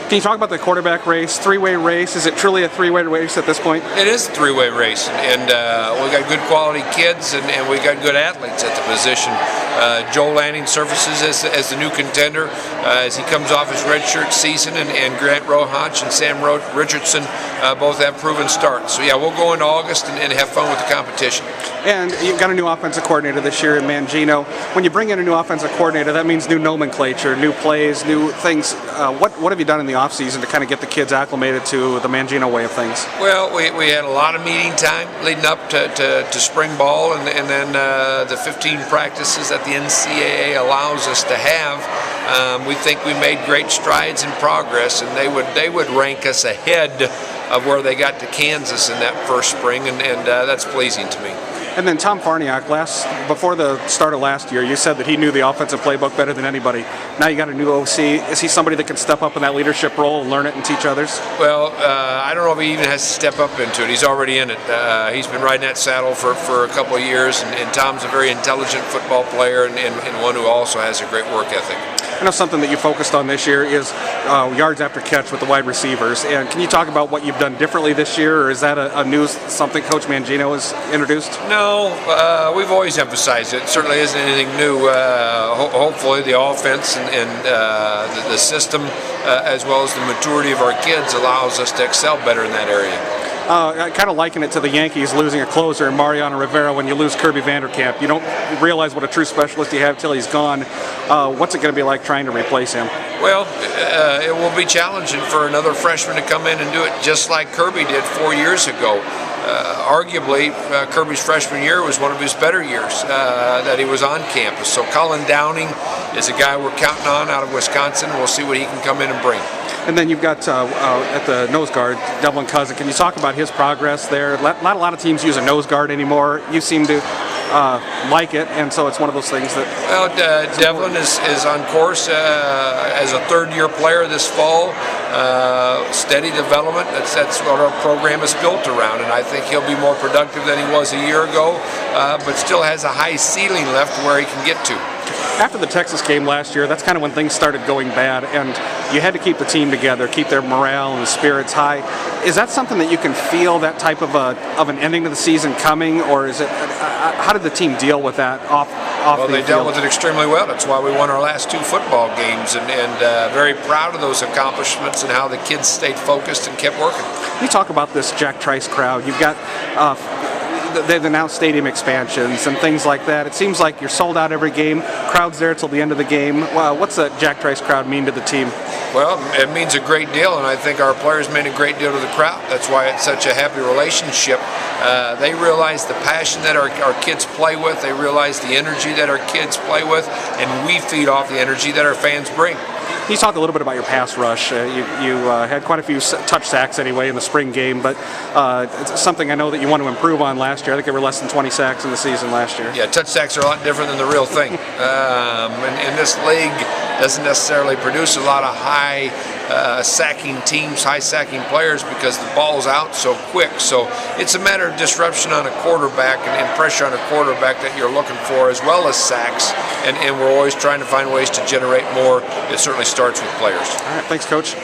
Can you talk about the quarterback race, three-way race? Is it truly a three-way race at this point? It is a three-way race, and we got good quality kids, and we got good athletes at the position. Joel Lanning surfaces as the new contender as he comes off his redshirt season, and Grant Rhoads and Sam Richardson both have proven starts. So yeah, we'll go into August and have fun with the competition. And you've got a new offensive coordinator this year in Mangino. When you bring in a new offensive coordinator, that means new nomenclature, new plays, new things. What have you done in the offseason to kind of get the kids acclimated to the Mangino way of things? Well, we had a lot of meeting time leading up to spring ball, and then the 15 practices that the NCAA allows us to have. We think we made great strides in progress, and they would rank us ahead of where they got to Kansas in that first spring, and that's pleasing to me. And then Tom Farniok, before the start of last year, you said that he knew the offensive playbook better than anybody. Now you got a new OC. Is he somebody that can step up in that leadership role and learn it and teach others? Well, I don't know if he even has to step up into it. He's already in it. He's been riding that saddle for a couple of years, and Tom's a very intelligent football player and one who also has a great work ethic. I know something that you focused on this year is yards after catch with the wide receivers. And can you talk about what you've done differently this year, or is that a new something Coach Mangino has introduced? No, we've always emphasized it. It certainly isn't anything new. Hopefully the offense and the system, as well as the maturity of our kids, allows us to excel better in that area. I kind of liken it to the Yankees losing a closer, Mariano Rivera, when you lose Kirby Vanderkamp. You don't realize what a true specialist you have till he's gone. What's it going to be like trying to replace him? Well, it will be challenging for another freshman to come in and do it just like Kirby did 4 years ago. Arguably, Kirby's freshman year was one of his better years that he was on campus. So Colin Downing is a guy we're counting on out of Wisconsin. We'll see what he can come in and bring. And then you've got at the nose guard, Devlin Cousin. Can you talk about his progress there? Not a lot of teams use a nose guard anymore. You seem to like it, and so it's one of those things that... Well, Devlin is on course as a third-year player this fall. Steady development. That's what our program is built around, and I think he'll be more productive than he was a year ago, but still has a high ceiling left where he can get to. After the Texas game last year, that's kind of when things started going bad, and you had to keep the team together, keep their morale and spirits high. Is that something that you can feel, that type of an ending to the season coming, or is it? How did the team deal with that off well, they dealt with it extremely well. That's why we won our last 2 football games, and very proud of those accomplishments and how the kids stayed focused and kept working. You talk about this Jack Trice crowd. You've got. They've announced stadium expansions and things like that. It seems like you're sold out every game. Crowd's there till the end of the game. What's the Jack Trice crowd mean to the team? Well, it means a great deal, and I think our players mean a great deal to the crowd. That's why it's such a happy relationship. They realize the passion that our kids play with. They realize the energy that our kids play with, and we feed off the energy that our fans bring. Can you talk a little bit about your pass rush? You had quite a few touch sacks anyway in the spring game, but it's something I know that you want to improve on last year. I think there were less than 20 sacks in the season last year. Yeah, touch sacks are a lot different than the real thing. And this league doesn't necessarily produce a lot of high sacking teams, high sacking players, because the ball's out so quick. So it's a matter of disruption on a quarterback and pressure on a quarterback that you're looking for, as well as sacks. And we're always trying to find ways to generate more. It certainly starts with players. All right, thanks, Coach.